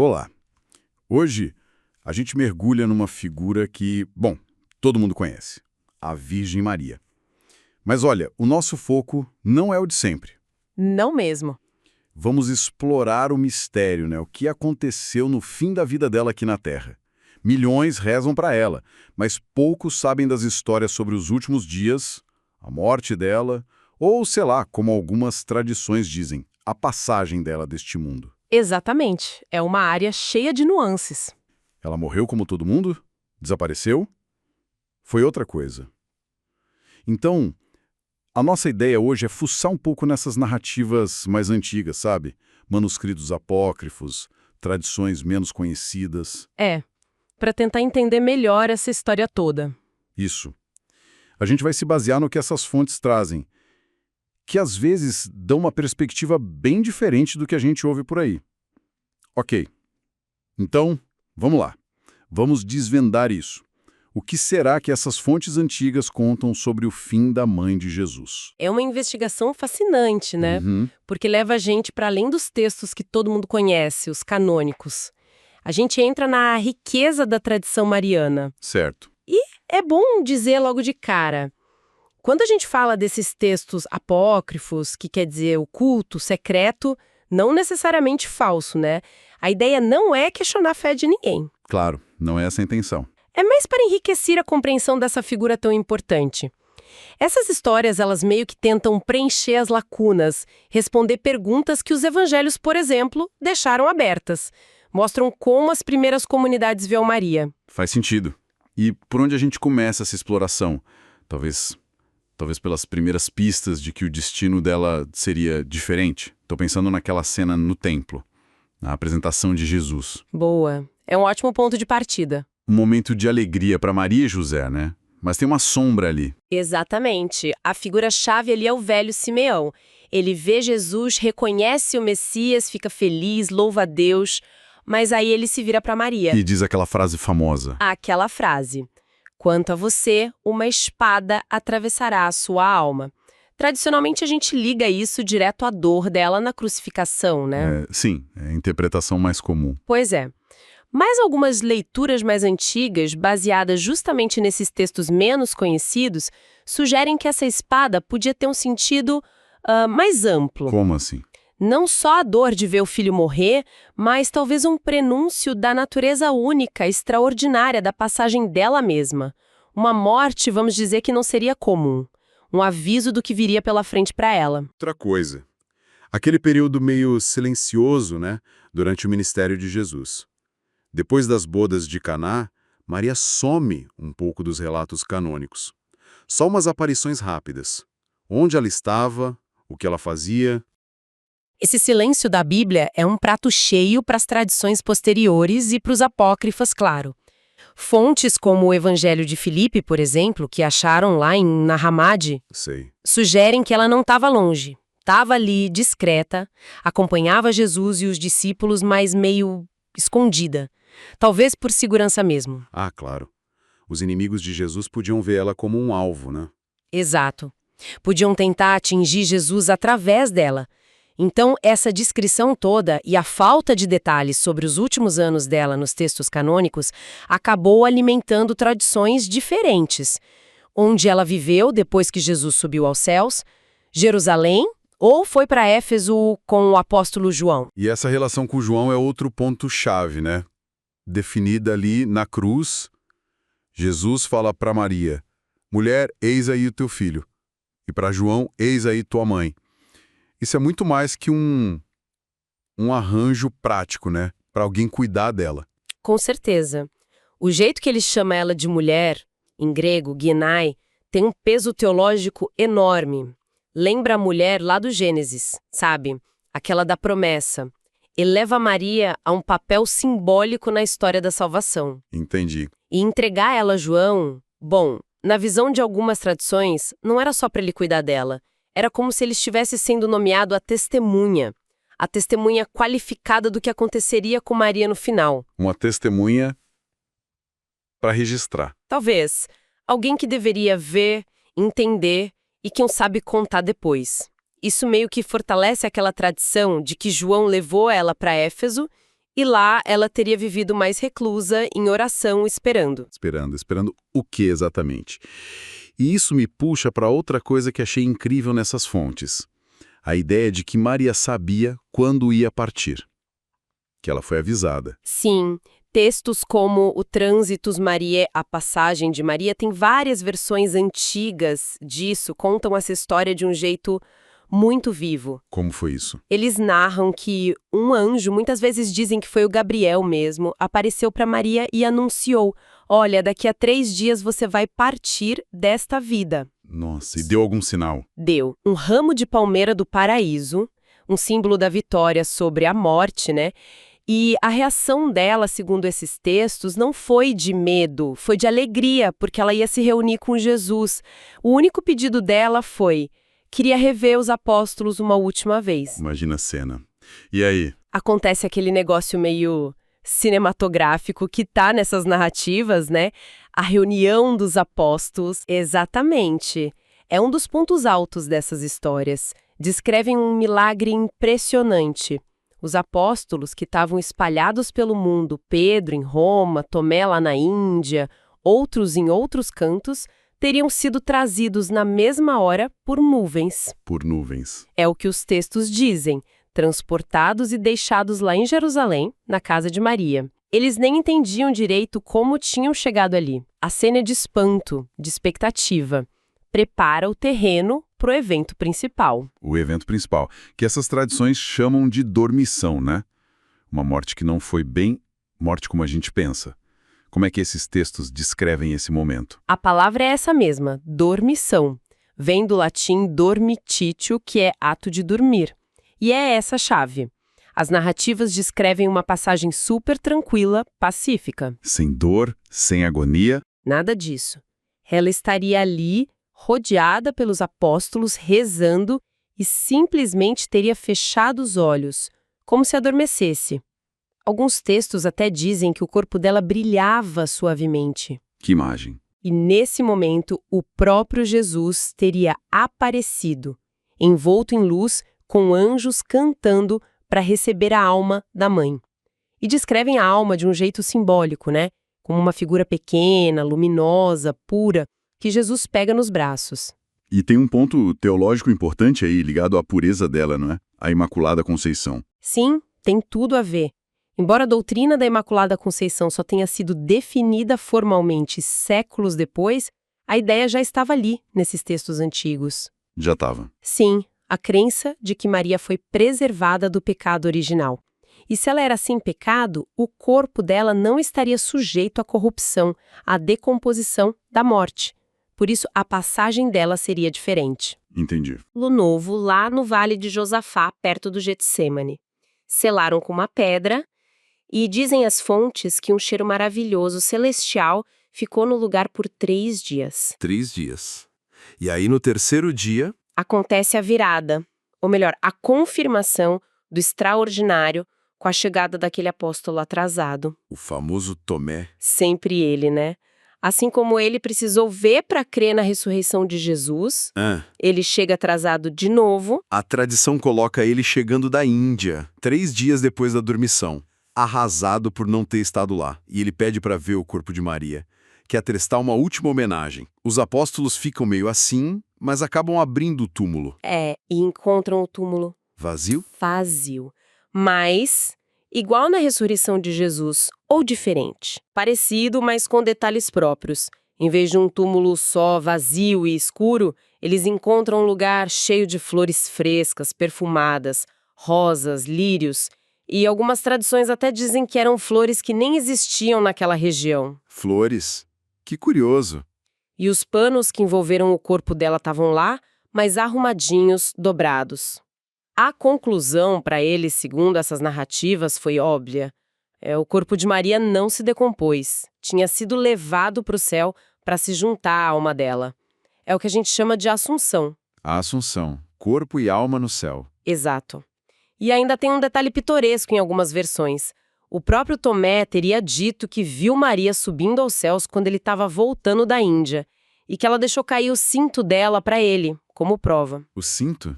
Olá! Hoje a gente mergulha numa figura que, bom, todo mundo conhece, a Virgem Maria. Mas olha, o nosso foco não é o de sempre. Não mesmo. Vamos explorar o mistério, né? O que aconteceu no fim da vida dela aqui na Terra. Milhões rezam para ela, mas poucos sabem das histórias sobre os últimos dias, a morte dela, ou, sei lá, como algumas tradições dizem, a passagem dela deste mundo. Exatamente. É uma área cheia de nuances. Ela morreu como todo mundo? Desapareceu? Foi outra coisa. Então, a nossa ideia hoje é fuçar um pouco nessas narrativas mais antigas, sabe? Manuscritos apócrifos, tradições menos conhecidas. Para tentar entender melhor essa história toda. Isso. A gente vai se basear no que essas fontes trazem, que às vezes dão uma perspectiva bem diferente do que a gente ouve por aí. Ok. Então, vamos lá. Vamos desvendar isso. O que será que essas fontes antigas contam sobre o fim da mãe de Jesus? É uma investigação fascinante, né? Uhum, Porque leva a gente para além dos textos que todo mundo conhece, os canônicos. A gente entra na riqueza da tradição mariana. certo. É bom dizer logo de cara. Quando a gente fala desses textos apócrifos, que quer dizer oculto, secreto, não necessariamente falso, né? A ideia não é questionar a fé de ninguém. Claro, não é essa a intenção. É mais para enriquecer a compreensão dessa figura tão importante. Essas histórias, elas meio que tentam preencher as lacunas, responder perguntas que os evangelhos, por exemplo, deixaram abertas. Mostram como as primeiras comunidades viam Maria. Faz sentido. E por onde a gente começa essa exploração? Talvez pelas primeiras pistas de que o destino dela seria diferente. Estou pensando naquela cena no templo, na apresentação de Jesus. Boa. É um ótimo ponto de partida. Um momento de alegria para Maria e José, né? Mas tem uma sombra ali. Exatamente. A figura-chave ali é o velho Simeão. Ele vê Jesus, reconhece o Messias, fica feliz, louva a Deus, mas aí ele se vira para Maria. E diz aquela frase famosa. Aquela frase: "Quanto a você, uma espada atravessará a sua alma." Tradicionalmente, a gente liga isso direto à dor dela na crucificação, né? Sim, é a interpretação mais comum. Pois é. Mas algumas leituras mais antigas, baseadas justamente nesses textos menos conhecidos, sugerem que essa espada podia ter um sentido mais amplo. Como assim? Não só a dor de ver o filho morrer, mas talvez um prenúncio da natureza única, extraordinária da passagem dela mesma. Uma morte, vamos dizer, que não seria comum. Um aviso do que viria pela frente para ela. Outra coisa, aquele período meio silencioso, né, durante o ministério de Jesus. Depois das bodas de Caná, Maria some um pouco dos relatos canônicos. Só umas aparições rápidas. Onde ela estava, o que ela fazia. Esse silêncio da Bíblia é um prato cheio para as tradições posteriores e para os apócrifos, claro. Fontes como o Evangelho de Filipe, por exemplo, que acharam lá em Nahamad, Sei. sugerem que ela não estava longe. Estava ali, discreta, acompanhava Jesus e os discípulos, mas meio escondida. Talvez por segurança mesmo. Ah, claro. Os inimigos de Jesus podiam ver ela como um alvo, né? Exato. Podiam tentar atingir Jesus através dela. Então, essa descrição toda e a falta de detalhes sobre os últimos anos dela nos textos canônicos acabou alimentando tradições diferentes. Onde ela viveu depois que Jesus subiu aos céus, Jerusalém, ou foi para Éfeso com o apóstolo João. E essa relação com João é outro ponto-chave, né? Definida ali na cruz, Jesus fala para Maria: mulher, eis aí o teu filho. E para João, eis aí tua mãe. Isso é muito mais que um arranjo prático, né? Para alguém cuidar dela. Com certeza. O jeito que ele chama ela de mulher, em grego, ginai, tem um peso teológico enorme. Lembra a mulher lá do Gênesis, sabe? Aquela da promessa. Eleva Maria a um papel simbólico na história da salvação. Entendi. E entregar ela a João, bom, na visão de algumas tradições, não era só para ele cuidar dela. Era como se ele estivesse sendo nomeado a testemunha qualificada do que aconteceria com Maria no final. Uma testemunha para registrar. Talvez. Alguém que deveria ver, entender e quem sabe contar depois. Isso meio que fortalece aquela tradição de que João levou ela para Éfeso E lá ela teria vivido mais reclusa, em oração, esperando. Esperando o que exatamente? E isso me puxa para outra coisa que achei incrível nessas fontes. A ideia de que Maria sabia quando ia partir. Que ela foi avisada. Sim, textos como o Trânsitus Mariae, a passagem de Maria, tem várias versões antigas disso, contam essa história de um jeito muito vivo. Como foi isso? Eles narram que um anjo, muitas vezes dizem que foi o Gabriel mesmo, apareceu para Maria e anunciou: olha, daqui a 3 dias você vai partir desta vida. Nossa, e deu algum sinal? Deu um ramo de palmeira do paraíso, um símbolo da vitória sobre a morte, né? E a reação dela, segundo esses textos, não foi de medo, foi de alegria, porque ela ia se reunir com Jesus. O único pedido dela foi: queria rever os apóstolos uma última vez. Imagina a cena. E aí? Acontece aquele negócio meio cinematográfico que tá nessas narrativas, né? A reunião dos apóstolos, exatamente. É um dos pontos altos dessas histórias. Descrevem um milagre impressionante. Os apóstolos que estavam espalhados pelo mundo, Pedro em Roma, Tomé lá na Índia, outros em outros cantos, teriam sido trazidos na mesma hora por nuvens. Por nuvens. É o que os textos dizem, transportados e deixados lá em Jerusalém, na casa de Maria. Eles nem entendiam direito como tinham chegado ali. A cena é de espanto, de expectativa. Prepara o terreno para o evento principal. O evento principal, que essas tradições chamam de dormição, né? Uma morte que não foi bem morte como a gente pensa. Como é que esses textos descrevem esse momento? A palavra é essa mesma, dormição. Vem do latim dormititio, que é ato de dormir. E é essa a chave. As narrativas descrevem uma passagem super tranquila, pacífica. Sem dor, sem agonia. Nada disso. Ela estaria ali, rodeada pelos apóstolos, rezando e simplesmente teria fechado os olhos, como se adormecesse. Alguns textos até dizem que o corpo dela brilhava suavemente. Que imagem. E nesse momento, o próprio Jesus teria aparecido, envolto em luz, com anjos cantando para receber a alma da mãe. E descrevem a alma de um jeito simbólico, né? Como uma figura pequena, luminosa, pura, que Jesus pega nos braços. E tem um ponto teológico importante aí, ligado à pureza dela, não é? A Imaculada Conceição. Sim, tem tudo a ver. Embora a doutrina da Imaculada Conceição só tenha sido definida formalmente séculos depois, a ideia já estava ali, nesses textos antigos. Já estava. Sim, a crença de que Maria foi preservada do pecado original. E se ela era sem pecado, o corpo dela não estaria sujeito à corrupção, à decomposição da morte. Por isso, a passagem dela seria diferente. Entendi. No Novo, lá no Vale de Josafá, perto do Getsêmani. Selaram com uma pedra e dizem as fontes que um cheiro maravilhoso, celestial, ficou no lugar por 3 dias. 3 dias. E aí, no terceiro dia, Acontece a virada, ou melhor, a confirmação do extraordinário com a chegada daquele apóstolo atrasado. o famoso Tomé. Sempre ele, né? Assim como ele precisou ver para crer na ressurreição de Jesus, ele chega atrasado de novo. A tradição coloca ele chegando da Índia, 3 dias depois da dormição, arrasado por não ter estado lá. E ele pede para ver o corpo de Maria, quer prestar uma última homenagem. Os apóstolos ficam meio assim, mas acabam abrindo o túmulo. E encontram o túmulo Vazio? vazio. Mas, igual na ressurreição de Jesus, ou diferente. Parecido, mas com detalhes próprios. Em vez de um túmulo só vazio e escuro, eles encontram um lugar cheio de flores frescas, perfumadas, rosas, lírios. E algumas tradições até dizem que eram flores que nem existiam naquela região. Flores? Que curioso. E os panos que envolveram o corpo dela estavam lá, mas arrumadinhos, dobrados. A conclusão para eles, segundo essas narrativas, foi óbvia. O corpo de Maria não se decompôs. Tinha sido levado para o céu para se juntar à alma dela. É o que a gente chama de Assunção. A Assunção. Corpo e alma no céu. Exato. E ainda tem um detalhe pitoresco em algumas versões. O próprio Tomé teria dito que viu Maria subindo aos céus quando ele estava voltando da Índia e que ela deixou cair o cinto dela para ele, como prova. O cinto?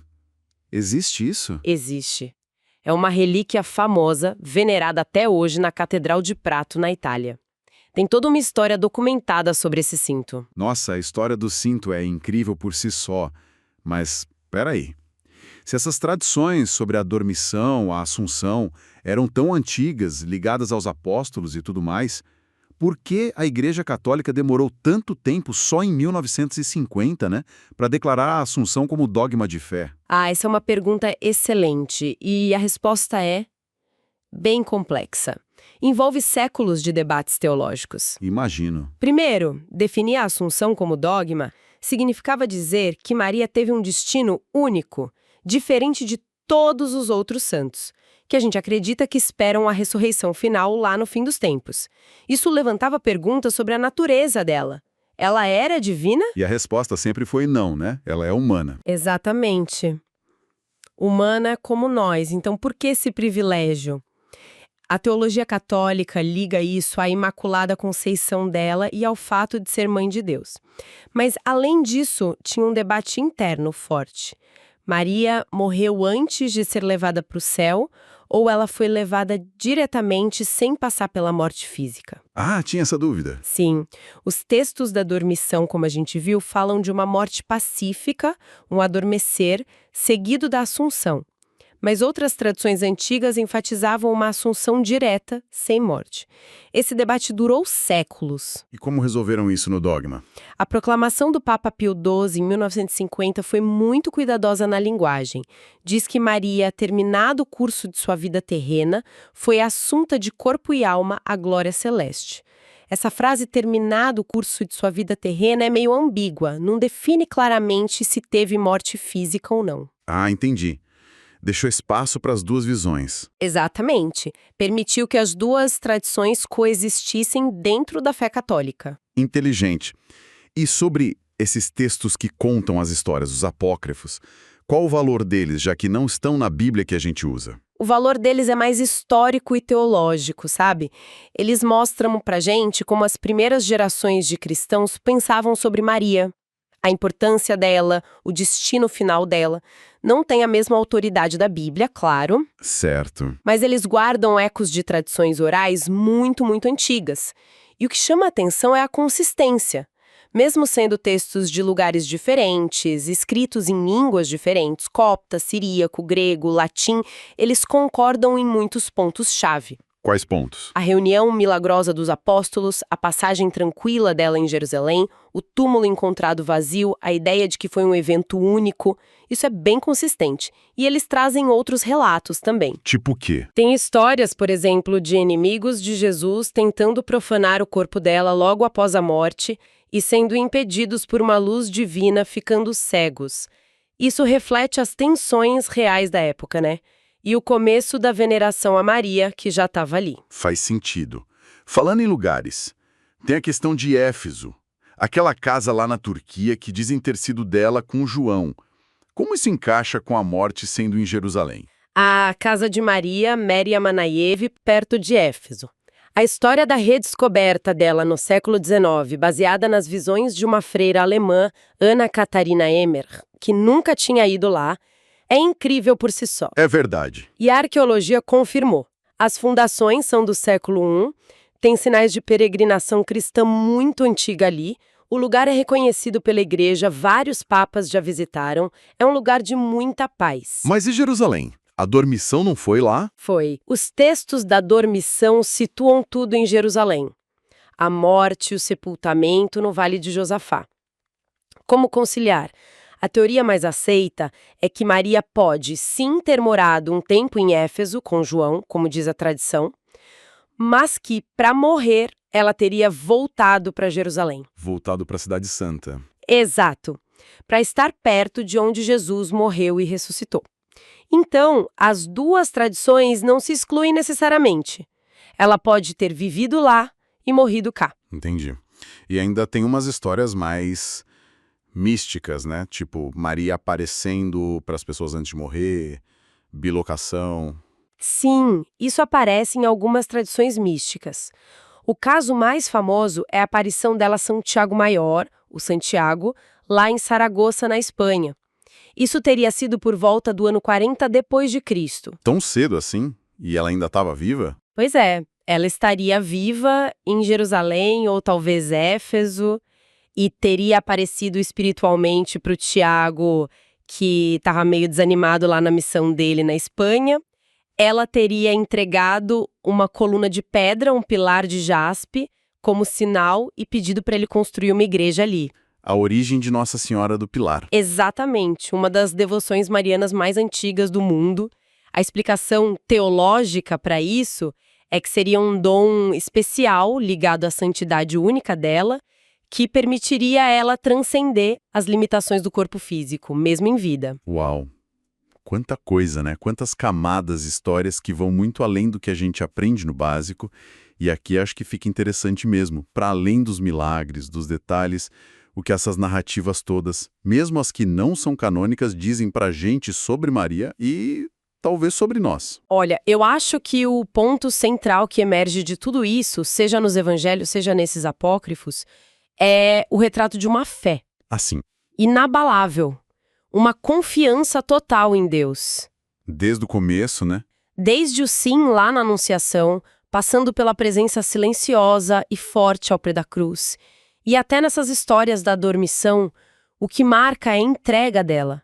Existe isso? Existe. É uma relíquia famosa, venerada até hoje na Catedral de Prato, na Itália. Tem toda uma história documentada sobre esse cinto. Nossa, a história do cinto é incrível por si só. Mas, peraí. Se essas tradições sobre a dormição, a assunção, eram tão antigas, ligadas aos apóstolos e tudo mais, por que a Igreja Católica demorou tanto tempo, só em 1950, né, para declarar a assunção como dogma de fé? Essa é uma pergunta excelente e a resposta é bem complexa. Envolve séculos de debates teológicos. Imagino. Primeiro, definir a Assunção como dogma significava dizer que Maria teve um destino único, diferente de todos os outros santos, que a gente acredita que esperam a ressurreição final lá no fim dos tempos. Isso levantava perguntas sobre a natureza dela. Ela era divina? E a resposta sempre foi não, né? Ela é humana. Exatamente. Humana como nós. Então, por que esse privilégio? A teologia católica liga isso à Imaculada Conceição dela e ao fato de ser mãe de Deus. Mas, além disso, tinha um debate interno forte. Maria morreu antes de ser levada para o céu ou ela foi levada diretamente sem passar pela morte física? Ah, tinha essa dúvida. Sim, os textos da dormição, como a gente viu, falam de uma morte pacífica, um adormecer, seguido da assunção. Mas outras tradições antigas enfatizavam uma assunção direta, sem morte. Esse debate durou séculos. E como resolveram isso no dogma? A proclamação do Papa Pio XII, em 1950, foi muito cuidadosa na linguagem. Diz que Maria, terminado o curso de sua vida terrena, foi assunta de corpo e alma à glória celeste. Essa frase, terminado o curso de sua vida terrena, é meio ambígua, não define claramente se teve morte física ou não. Ah, entendi. Deixou espaço para as duas visões. Exatamente. Permitiu que as duas tradições coexistissem dentro da fé católica. Inteligente. E sobre esses textos que contam as histórias, os apócrifos, qual o valor deles, já que não estão na Bíblia que a gente usa? O valor deles é mais histórico e teológico, sabe? Eles mostram pra gente como as primeiras gerações de cristãos pensavam sobre Maria. A importância dela, o destino final dela. Não tem a mesma autoridade da Bíblia, claro. Certo. Mas eles guardam ecos de tradições orais muito, muito antigas. E o que chama a atenção é a consistência. Mesmo sendo textos de lugares diferentes, escritos em línguas diferentes, copta, siríaco, grego, latim, eles concordam em muitos pontos-chave. Quais pontos? A reunião milagrosa dos apóstolos, a passagem tranquila dela em Jerusalém, o túmulo encontrado vazio, a ideia de que foi um evento único, isso é bem consistente. E eles trazem outros relatos também. Tipo o quê? Tem histórias, por exemplo, de inimigos de Jesus tentando profanar o corpo dela logo após a morte e sendo impedidos por uma luz divina, ficando cegos. Isso reflete as tensões reais da época, né? E o começo da veneração a Maria, que já estava ali. Faz sentido. Falando em lugares, tem a questão de Éfeso, aquela casa lá na Turquia que dizem ter sido dela com João. Como isso encaixa com a morte sendo em Jerusalém? A casa de Maria, Méria Manaiev, perto de Éfeso. A história da redescoberta dela no século XIX, baseada nas visões de uma freira alemã, Ana Catarina Emmer, que nunca tinha ido lá, é incrível por si só. É verdade. E a arqueologia confirmou. As fundações são do século I, tem sinais de peregrinação cristã muito antiga ali, o lugar é reconhecido pela igreja, vários papas já visitaram, é um lugar de muita paz. Mas e Jerusalém? A dormição não foi lá? Foi. Os textos da dormição situam tudo em Jerusalém. A morte e o sepultamento no Vale de Josafá. Como conciliar? A teoria mais aceita é que Maria pode sim ter morado um tempo em Éfeso com João, como diz a tradição, mas que, para morrer, ela teria voltado para Jerusalém. Voltado para a Cidade Santa. Exato, para estar perto de onde Jesus morreu e ressuscitou. Então, as duas tradições não se excluem necessariamente. Ela pode ter vivido lá e morrido cá. Entendi. E ainda tem umas histórias mais místicas, né? Tipo, Maria aparecendo para as pessoas antes de morrer, bilocação. Sim, isso aparece em algumas tradições místicas. O caso mais famoso é a aparição dela a Santiago Maior, o Santiago, lá em Saragoça, na Espanha. Isso teria sido por volta do ano 40 depois de Cristo. Tão cedo assim? E ela ainda estava viva? Pois é, ela estaria viva em Jerusalém ou talvez Éfeso e teria aparecido espiritualmente para o Tiago, que estava meio desanimado lá na missão dele na Espanha. Ela teria entregado uma coluna de pedra, um pilar de jaspe, como sinal e pedido para ele construir uma igreja ali. A origem de Nossa Senhora do Pilar. Exatamente, uma das devoções marianas mais antigas do mundo. A explicação teológica para isso é que seria um dom especial ligado à santidade única dela, que permitiria a ela transcender as limitações do corpo físico, mesmo em vida. Uau! Quanta coisa, né? Quantas camadas, histórias que vão muito além do que a gente aprende no básico. E aqui acho que fica interessante mesmo, para além dos milagres, dos detalhes, o que essas narrativas todas, mesmo as que não são canônicas, dizem pra gente sobre Maria e talvez sobre nós. Olha, eu acho que o ponto central que emerge de tudo isso, seja nos evangelhos, seja nesses apócrifos, é o retrato de uma fé Assim, inabalável, uma confiança total em Deus. desde o começo, né? Desde o sim lá na Anunciação, passando pela presença silenciosa e forte ao pé da cruz, e até nessas histórias da dormição, o que marca é a entrega dela.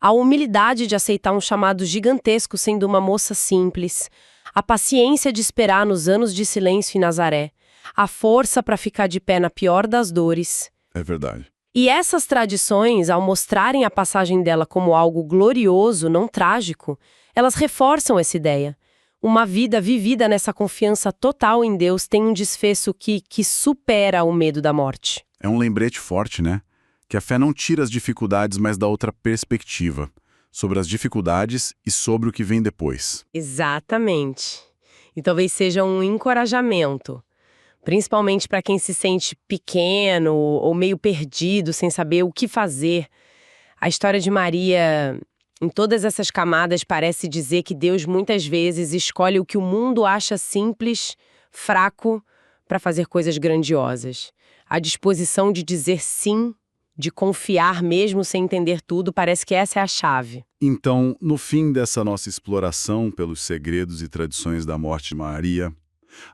A humildade de aceitar um chamado gigantesco sendo uma moça simples, a paciência de esperar nos anos de silêncio em Nazaré, a força para ficar de pé na pior das dores. É verdade. E essas tradições, ao mostrarem a passagem dela como algo glorioso, não trágico, elas reforçam essa ideia. Uma vida vivida nessa confiança total em Deus tem um desfecho que supera o medo da morte. É um lembrete forte, né? Que a fé não tira as dificuldades, mas dá outra perspectiva. Sobre as dificuldades e sobre o que vem depois. Exatamente. E talvez seja um encorajamento. Principalmente para quem se sente pequeno ou meio perdido, sem saber o que fazer. A história de Maria, em todas essas camadas, parece dizer que Deus muitas vezes escolhe o que o mundo acha simples, fraco, para fazer coisas grandiosas. A disposição de dizer sim, de confiar mesmo sem entender tudo, parece que essa é a chave. Então, no fim dessa nossa exploração pelos segredos e tradições da morte de Maria,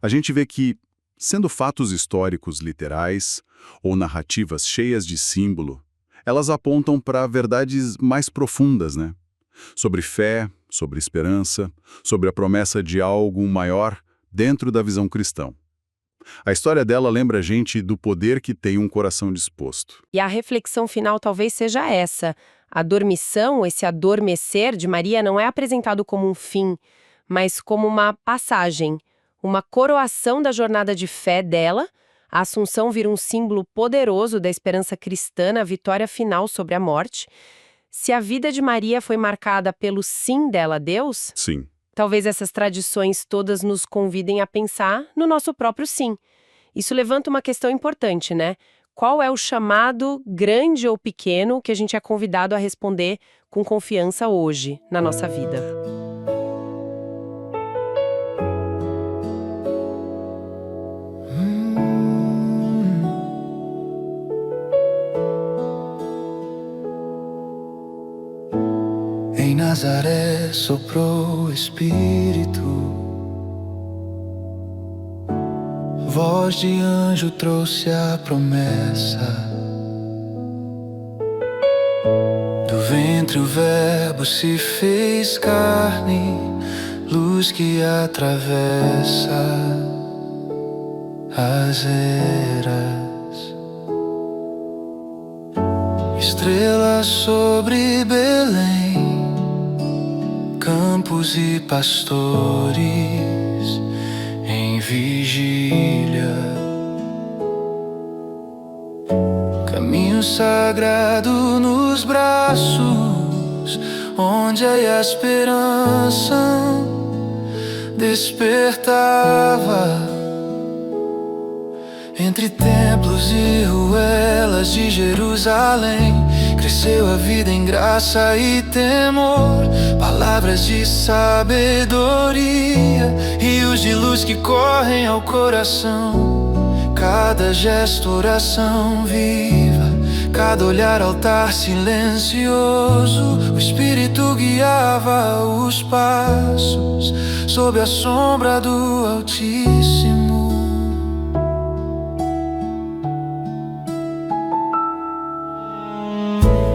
a gente vê que, sendo fatos históricos literais ou narrativas cheias de símbolo, elas apontam para verdades mais profundas, né? Sobre fé, sobre esperança, sobre a promessa de algo maior dentro da visão cristã. A história dela lembra a gente do poder que tem um coração disposto. E a reflexão final talvez seja essa. A dormição, esse adormecer de Maria não é apresentado como um fim, mas como uma passagem, uma coroação da jornada de fé dela. A Assunção vira um símbolo poderoso da esperança cristã na vitória final sobre a morte. Se a vida de Maria foi marcada pelo sim dela a Deus, Sim. talvez essas tradições todas nos convidem a pensar no nosso próprio sim. Isso levanta uma questão importante, né? Qual é o chamado, grande ou pequeno, que a gente é convidado a responder com confiança hoje, na nossa vida? Em Nazaré soprou o Espírito, voz de anjo trouxe a promessa. Do ventre o Verbo se fez carne, luz que atravessa as eras. Estrelas sobre Belém, campos e pastores em vigília. Caminho sagrado nos braços, onde a esperança despertava. Entre templos e ruelas de Jerusalém, cresceu a vida em graça e temor. Palavras de sabedoria, rios de luz que correm ao coração. Cada gesto, oração viva, Cada olhar altar silencioso, o Espírito guiava os passos sob a sombra do Altíssimo.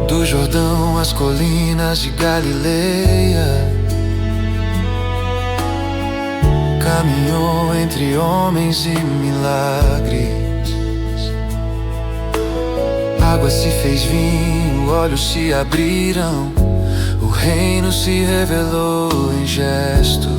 Do Jordão às colinas de Galileia, caminhou entre homens e milagres. Água se fez vinho, olhos se abriram, o reino se revelou em gestos.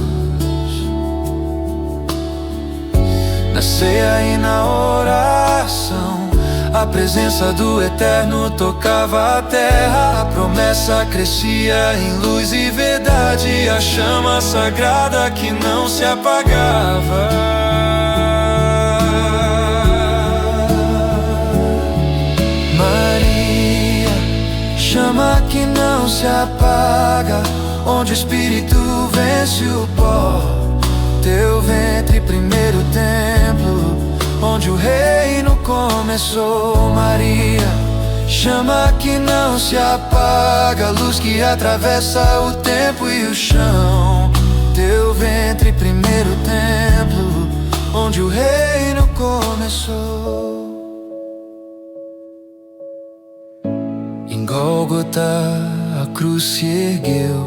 Na ceia e na oração, a presença do Eterno tocava a terra. A promessa crescia em luz e verdade, a chama sagrada que não se apagava. Chama que não se apaga, onde o Espírito vence o pó. Teu ventre, primeiro templo, onde o reino começou. Maria, chama que não se apaga, luz que atravessa o tempo e o chão. Teu ventre, primeiro templo, onde o reino começou. Em Gólgota a cruz se ergueu,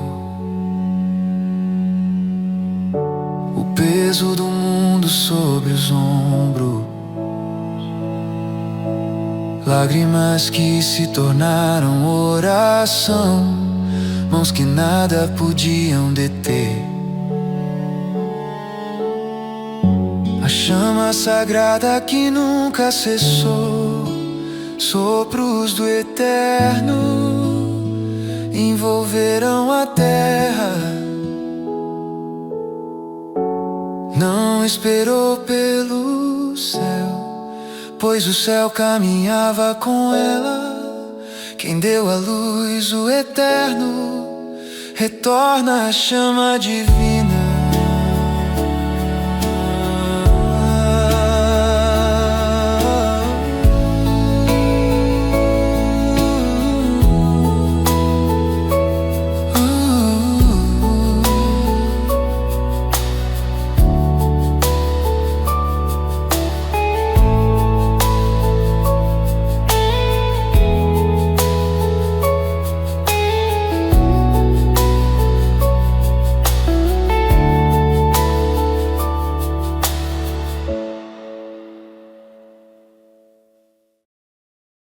o peso do mundo sobre os ombros, lágrimas que se tornaram oração, mãos que nada podiam deter. A chama sagrada que nunca cessou, sopros do Eterno envolveram a terra. Não esperou pelo céu, pois o céu caminhava com ela. Quem deu à luz o Eterno retorna à chama divina.